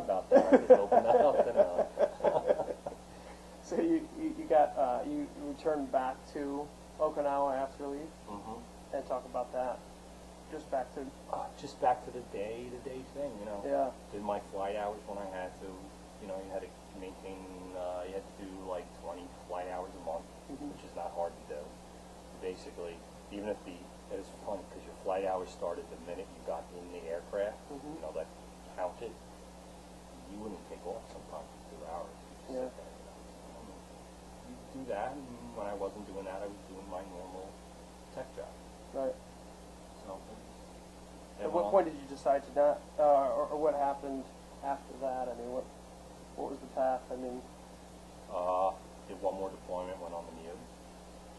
about that. I just opened that up and So you returned back to Okinawa after leave, and talk about that. Just back to the day-to-day thing, you know. Yeah. Did my flight hours when I had to. You know, you had to maintain. You had to do like 20 flight hours a month, which is not hard to do. Basically, even if it was fun because your flight hours started the minute you got in the aircraft. You know, that counted. You wouldn't take off sometimes for 2 hours. Yeah. Sit there, you know. You do that, and when I wasn't doing that, I was doing my normal tech job. Right. So. At what point did you decide to not, or what happened after that? I mean, what was the path? I mean, did one more deployment, went on the Mew.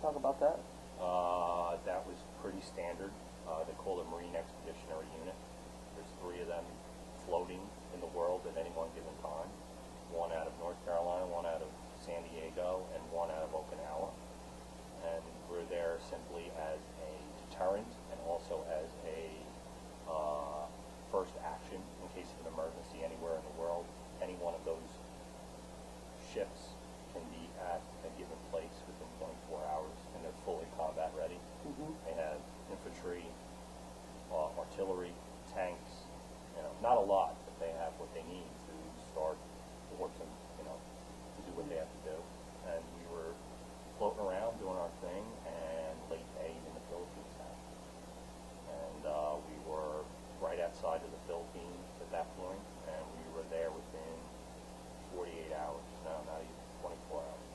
talk about that. That was pretty standard. They call it Marine Expeditionary Unit. There's 3 of them floating in the world at any one given time. One out of North Carolina, one out of San Diego, and one out of Okinawa. And we're there simply as a deterrent and also as a first action in case of an emergency anywhere in the world. Any one of those ships can be at a given place within 24 hours, and they're fully combat ready. They have infantry, artillery, tanks. You know, not a lot, but they have what they need to start working. You know, to do what they have to do. And we were floating around doing our thing, and late aid in the Philippines happened. And we were right outside of the Philippines at that point, and we were there within 48 hours. No, not even 24 hours.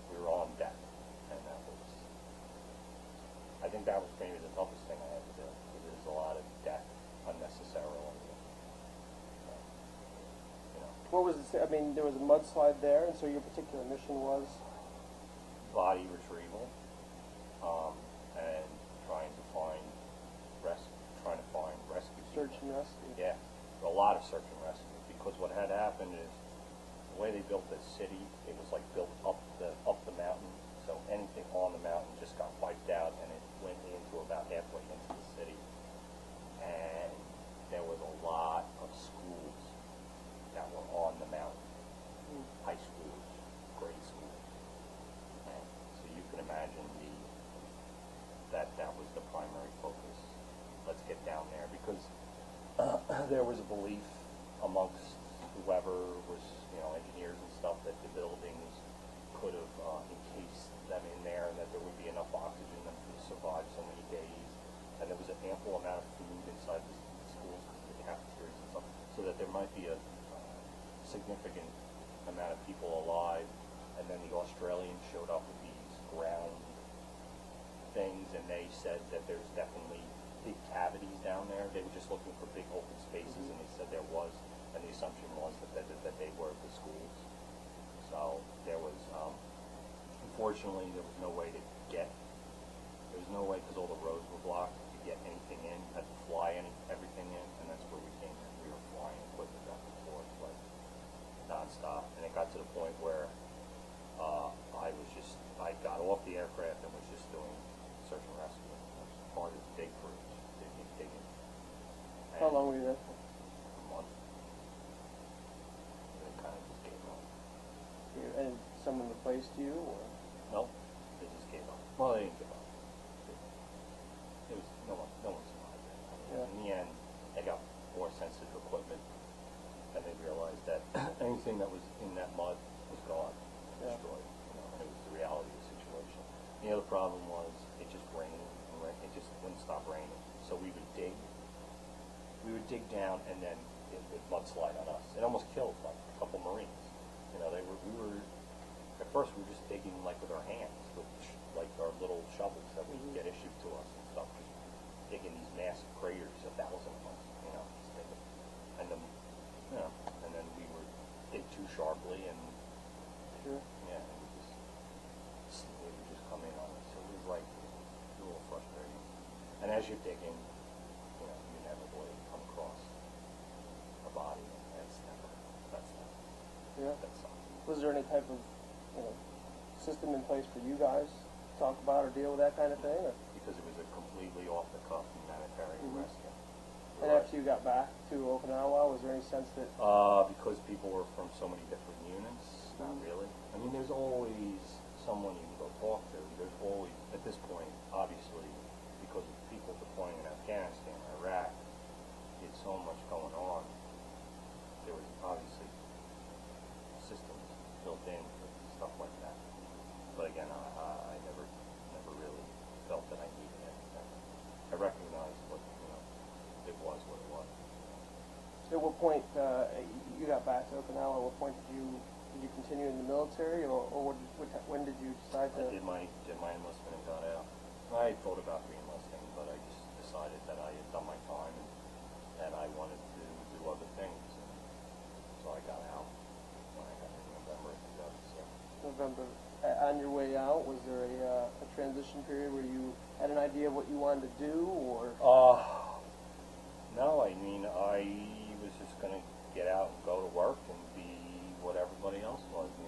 We were on deck, and that was, I think that was maybe the toughest thing I had to do, because there's a lot of death unnecessarily. You know. What was I mean, there was a mudslide there, and so your particular mission was? Body retrieval, and trying to find rescue. Search and rescue. Yeah, a lot of search and rescue, because what had happened is the way they built this city, it was like built up the mountain, so anything on the mountain just got wiped out, and it went into about halfway into the city. And there was a lot of schools that were on the mountain, high schools, grade schools. And so you can imagine that was the primary focus. Let's get down there, because there was a belief amongst whoever was, you know, engineers and stuff, that the buildings could have encased them in there, and that there would be enough oxygen for them to survive so many days. And there was an ample amount of food inside the schools because of the cafeterias and stuff, so that there might be a significant amount of people alive. And then the Australians showed up with these ground things, and they said that there's definitely big cavities down there. They were just looking for big open spaces, and they said there was, and the assumption was that they were the schools. So there was, unfortunately, there was no way to get, there was no way, because all the roads were blocked, to get anything in, had to fly everything in, and that's where we came in. We were flying equipment back and forth, like, nonstop. And it got to the point where I got off the aircraft and was just doing search and rescue. It was part of the big crews, digging. How long were you there? A month. And it kind of just gave up. And someone replaced you, or? No, they just gave up. Well, they didn't give up. It was no one survived it. I mean, Yeah. In the end, they got more sensitive equipment, and they realized that anything that was in that mud was gone, destroyed. You know, and it was the reality of the situation. The other problem was it just rained, and it just wouldn't stop raining. So we would dig down, and then it would mudslide on us. It almost killed like a couple Marines. You know, we were at first we were just digging like with our hands, with like our little shovels that we get issued to us and stuff, just digging these massive craters, 1,000 of us. You know, just digging. And then and then we would dig too sharply, and Sure. yeah, it would just come in on us. So it was like a little frustrating. And as you're digging, you know, you inevitably come across a body, and that's Yeah. that sucks. Was there any type of, system in place for you guys to talk about or deal with that kind of thing? Or? Because it was a completely off-the-cuff humanitarian rescue. And after you got back to Okinawa, was there any sense that... Because people were from so many different units, not really. I mean, there's always someone you can go talk to. There's always, at this point, obviously, because of people deploying in Afghanistan, Iraq, it's so much going on. There was obviously systems built in for stuff like that. But again, I never really felt that I needed anything. I recognized what, it was what it was. At what point you got back to Okinawa? At what point did you continue in the military, or when did you decide to? I did my enlistment and got out. I thought about re-enlisting, but I just decided that I had done my time and I wanted to do other things, and so I got out when I got in November of 2006. November. On your way out, was there a transition period where you had an idea of what you wanted to do, or? No, I mean, I was just going to get out and go to work and be what everybody else was, do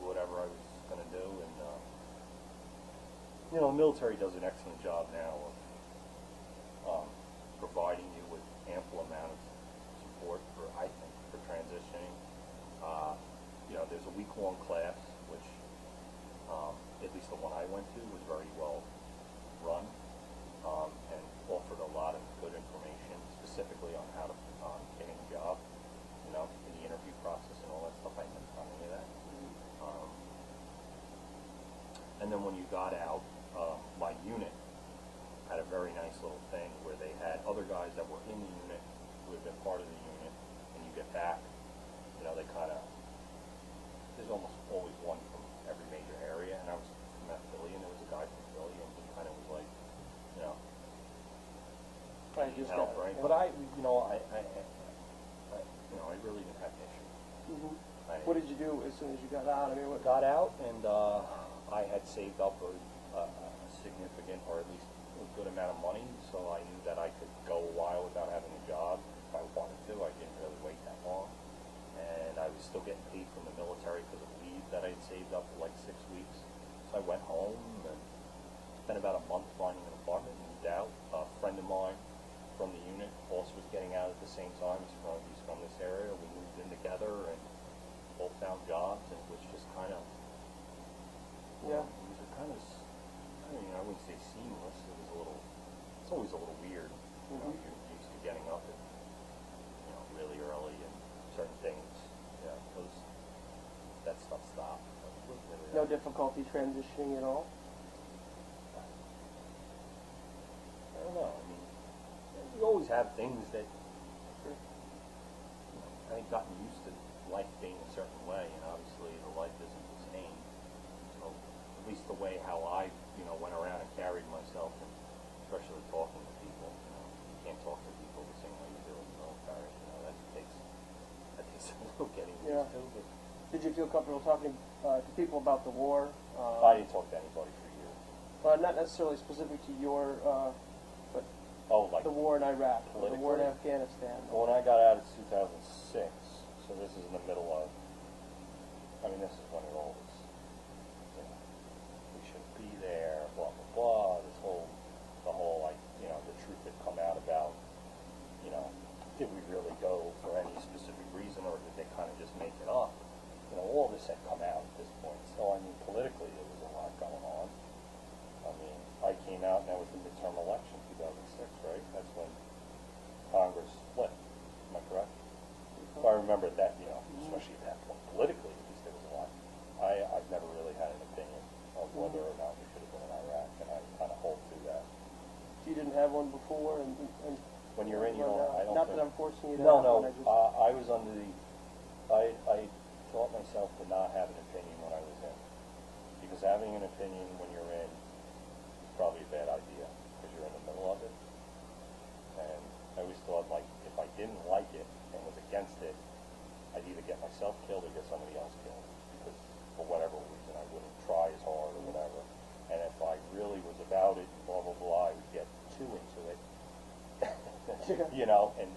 whatever I was going to do. And, the military does an excellent job now of providing you with ample amount of support for, I think, for transitioning. There's a week-long class, which, at least the one I went to, was very well run. And offered a lot of good information, specifically on how to get a job, in the interview process and all that stuff. I never done any of that. And then when you got out, my unit had a very nice little thing where they had other guys that were in the unit who had been part of the unit, and you get back, they kind of, there's almost always one from every major area, and I was from Philly, and there was a guy from Philly, and he kind of was like, I just help, got it, right? yeah. But I really didn't have an issue. What did you do as soon as you got out? I mean, what? Got out, and I had saved up a significant, or at least a good amount of money, so I knew that I could go a while without having a job if I wanted to. I didn't really wait that long, and I was still getting paid from the military because of leave that I had saved up for like 6 weeks. So I went home and spent about a month finding an apartment, moved out. A friend of mine from the unit also was getting out at the same time. He's from this area. We moved in together and both found jobs, and it was just kind of, Yeah. it was a kind of, I wouldn't say seamless. It's always a little weird. You're used to getting up at, really early and certain things. That stuff stopped. Really No difficulty transitioning at all? I don't know. I mean, you always have things that, I think, gotten used to life being a certain way, and obviously the life isn't the same. So, at least the way how I, went around and carried myself, and especially talking to people, you can't talk to people the same way you do in the military. That takes a little getting used to. But did you feel comfortable talking to people about the war? I didn't talk to anybody for years. Not necessarily specific to your, but Like the war in Iraq, or the war in politically? Afghanistan. Well, when I got out in 2006, so this is in the middle of, this is when it all was, we shouldn't be there, blah, blah, blah, the whole, the truth had come out about, did we really go for any specific reason, or did they kind of just make it up? All this had come out at this point. So, politically, there was a lot going on. I came out, and that was the midterm election, 2006, right? That's when Congress split. Am I correct? So I remember that, especially at that point, politically, at least there was a lot. I've never really had an opinion of whether or not we should have been in Iraq, and I kind of hold to that. You didn't have one before, and When you're in, I don't not think... that I'm forcing you to No, have no, one, I was under the... I taught myself to not have an opinion when I was in. Because having an opinion when you're in is probably a bad idea, because you're in the middle of it. And I always thought, if I didn't like it and was against it, I'd either get myself killed or get somebody else killed. Because for whatever reason, I wouldn't try as hard or whatever. And if I really was about it, blah, blah, blah, I would get too into it. And